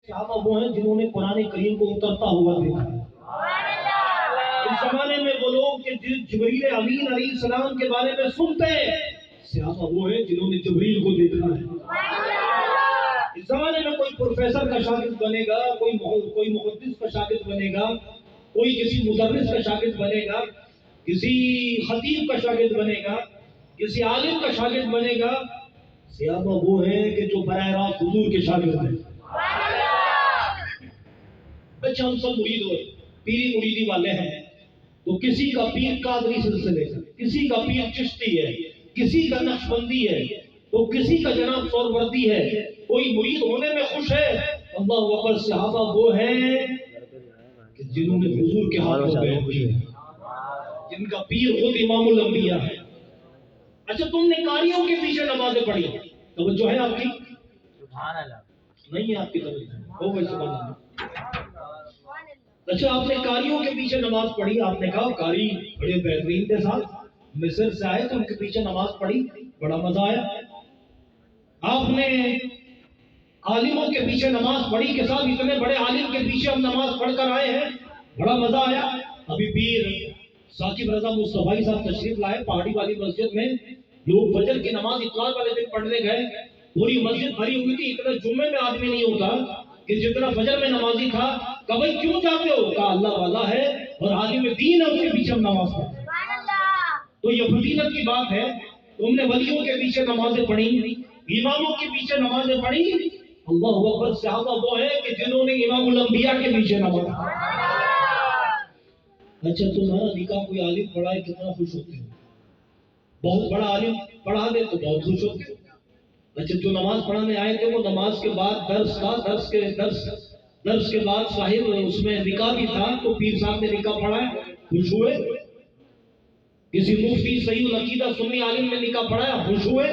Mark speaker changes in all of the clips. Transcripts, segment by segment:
Speaker 1: صحابہ وہ ہیں جنہوں نے قرآن کریم کو اترتا ہوا دیکھا ہے۔ اس زمانے میں وہ لوگ کہ جبریل امین علیہ السلام کے بارے میں سنتے ہیں، صحابہ وہ ہیں جنہوں نے جبریل کو دیکھا ہے۔ اس زمانے میں کوئی پروفیسر کا شاگرد بنے گا، کوئی محدث کا شاگرد بنے گا، کوئی کسی مدرس کا شاگرد بنے گا، کسی خطیب کا شاگرد بنے گا، کسی عالم کا شاگرد بنے گا۔ صحابہ وہ ہیں کہ جو براہ راست حضور کے شاگرد ہیں۔ اچھا ہم سب مرید ہوئے، پیری مریدی والے ہیں، تو کسی کا پیر قادری سلسلے کا، کسی کا پیر چشتی ہے، کسی کا نقشبندی ہے، تو کسی کا جناب سہروردی ہے۔ کوئی مرید ہونے میں خوش ہے۔ اللہ اکبر، صحابہ وہ ہیں کہ جنہوں نے حضور کے ہاتھ میں بیعت کی، جن کا پیر خود امام الانبیاء ہے۔ اچھا تم نے قاریوں کے پیچھے نمازیں پڑھی، توجہ ہے آپ کی؟ نہیں ہے آپ کی توجہ؟ ہو گئی سبحان اللہ۔ اچھا آپ نے قاریوں کے پیچھے نماز پڑھی، آپ نے کہا قاری بڑے بہترین کے ساتھ مصر سے آئے تو ان کے پیچھے نماز پڑھی، بڑا مزہ آیا۔ آپ نے عالموں کے پیچھے نماز پڑھی کہ صاحب اتنے بڑے عالم کے پیچھے ہم نماز پڑھ کر آئے ہیں، بڑا مزہ آیا۔ ابھی پیر ثاقب رضا مصطفی صاحب تشریف لائے پہاڑی والی مسجد میں، لوگ فجر کی نماز اتوار والے دن پڑھنے گئے، پوری مسجد بھری ہوئی تھی، اتنا جمعے میں آدمی نہیں ہوتا کہ جتنا فجر میں نمازی تھا۔ کہ بھائی کیوں جاتے ہو؟ کہا اللہ والا ہے اور عالم دین ہے، اس کے پیچھے ہم نماز پڑھتے ہیں۔ تو یہ فضیلت کی بات ہے۔ تم نے ولیوں کے پیچھے نمازیں پڑھی، اماموں کے پیچھے نمازیں پڑھی۔ اللہ اکبر، صحابہ وہ ہیں کہ جنہوں نے امام الانبیاء کے پیچھے نماز پڑھی۔ اچھا تمہارا نکاح کوئی عالم پڑھائے کتنا خوش ہوتے ہو؟ بہت بڑا عالم پڑھا دے تو بہت خوش ہوتے ہو۔ اچھا جو نماز پڑھانے آئے تھے وہ نماز کے بعد درس کے بعد صاحب اس میں نکاح بھی تھا تو پیر صاحب نے نکاح پڑھایا، خوش ہوئے؟ کسی مفتی صحیح العقیدہ سنی عالم نے نکاح پڑھایا، خوش ہوئے؟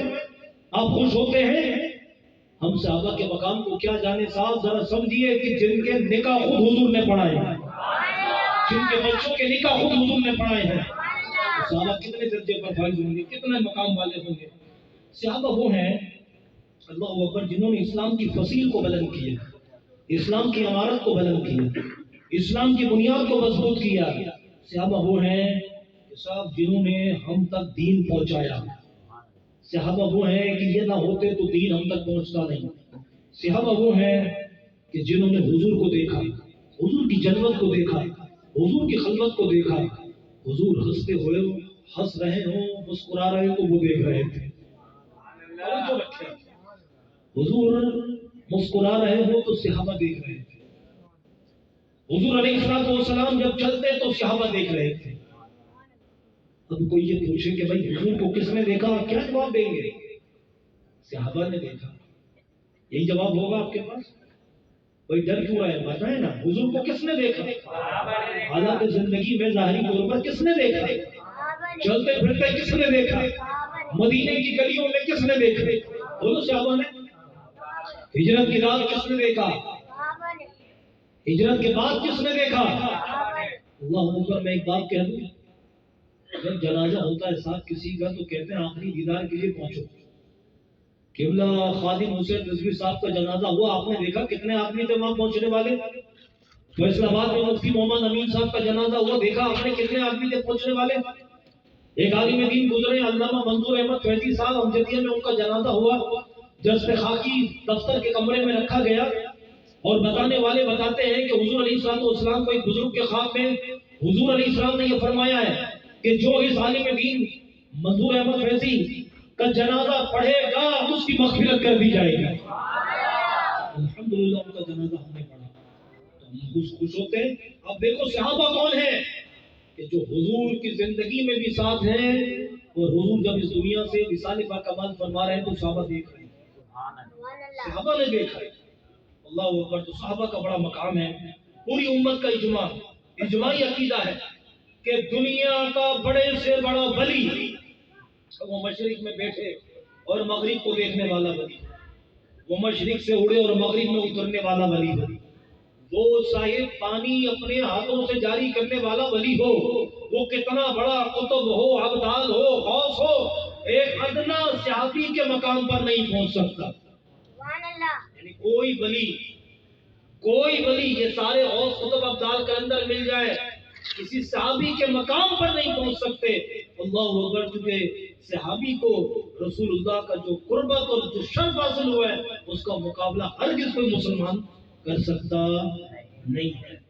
Speaker 1: آپ خوش ہوتے ہیں؟ ہم صحابہ کے مقام کو کیا جانے صاحب، ذرا سمجھیے کہ جن کے نکاح خود حضور نے پڑھائے ہیں، جن کے بچوں کے نکاح خود حضور نے پڑھائے ہیں، صحابہ کتنے درجے پر فائز ہوں گے، کتنے مقام والے ہوں گے۔ صحابہ وہ ہیں اللہ اکبر جنہوں نے اسلام کی فصیل کو بلند کیا، اسلام کی عمارت کو بلند کیا، اسلام کی بنیاد کو مضبوط کیا۔ صحابہ وہ ہیں کہ صاحب جنہوں نے ہم تک دین پہنچایا۔ صحابہ وہ ہیں کہ یہ نہ ہوتے تو دین ہم تک پہنچتا نہیں۔ صحابہ وہ ہیں کہ جنہوں نے حضور کو دیکھا، حضور کی جلوت کو دیکھا، حضور کی خلوت کو دیکھا، حضور ہنستے ہوئے ہنس رہے ہوں، مسکرا رہے تو وہ دیکھ رہے تھے۔ حضور مسکرا رہے ہوں تو صحابہ دیکھ رہے تھے۔ حضور علیہ السلام جب چلتے تو صحابہ دیکھ رہے تھے۔ اب کوئی یہ پوچھے کہ بھائی حضور کو کس نے دیکھا، کیا جواب دیں گے؟ صحابہ نے دیکھا۔ یہی جواب ہوگا آپ کے پاس؟ کوئی ڈر کیوں ہے؟ بتائیں نا، حضور کو کس نے دیکھا؟ حالات زندگی میں ظاہری طور پر کس نے دیکھا؟ چلتے پھرتے کس نے دیکھا؟ مدینے کی گلیوں میں کس نے دیکھا؟ بولو صحابہ نے۔ ہجرت کی رات کس نے دیکھا؟ ہجرت کے بعد کس نے دیکھا؟ اللہ اکبر، میں ایک بات کہہ دوں، جب جنازہ ہوتا ہے صاحب کسی کا تو کہتے ہیں آخری دیدار کے لیے پہنچو۔ قبلہ خادم حسین رضوی صاحب کا جنازہ ہوا، آپ نے دیکھا کتنے آدمی تھے وہاں پہنچنے والے؟ فیصل آباد میں مفتی محمد امین صاحب کا جنازہ ہوا، دیکھا آپ نے کتنے آدمی تھے پہنچنے والے؟ ایک عالم دین گزرے علامہ منظور احمد فیضی صاحب امجدیہ میں، ان کا جنازہ ہوا، جسد خاکی دفتر کے کمرے میں رکھا گیا، اور بتانے والے بتاتے ہیں کہ حضور علیہ السلام کو ایک بزرگ کے خواب میں حضور علیہ السلام نے یہ فرمایا ہے کہ جو اس عالم دین منظور احمد فیضی کا جنازہ پڑھے گا اس کی مغفرت کر دی جائے گی۔ الحمدللہ ان کا جنازہ ہم نے پڑھا تو ہم خوش ہوتے ہیں۔ اب دیکھو صحابہ کون ہیں کہ جو حضور کی زندگی میں بھی ساتھ ہیں، اور حضور جب اس دنیا سے وصال باکمال فرما رہے ہیں تو صحابہ دیکھ رہے ہیں، صحابہ نے دیکھا ہے۔ اللہ اکبر، تو صحابہ کا بڑا مقام ہے۔ پوری امت کا اجماعی عقیدہ ہے کہ دنیا کا بڑے سے بڑا ولی وہ مشرق میں بیٹھے اور مغرب کو دیکھنے والا ولی، وہ مشرق سے اڑے اور مغرب میں اترنے والا ولی، وہ صاحب پانی اپنے ہاتھوں سے جاری کرنے والا ولی ہو، وہ کتنا بڑا قطب ہو، ابدال ہو، غوث ہو، ایک ادنا صحابی کے مقام پر نہیں پہنچ سکتا۔ یعنی کوئی ولی کوئی ولی یہ سارے اور خطب ابدال کے اندر مل جائے کسی صحابی کے مقام پر نہیں پہنچ سکتے. اللہ اکبر. چونکہ صحابی کو رسول اللہ کا جو قربت اور جو شرف حاصل ہوا ہے اس کا مقابلہ ہرگز کوئی مسلمان کر سکتا نہیں ہے.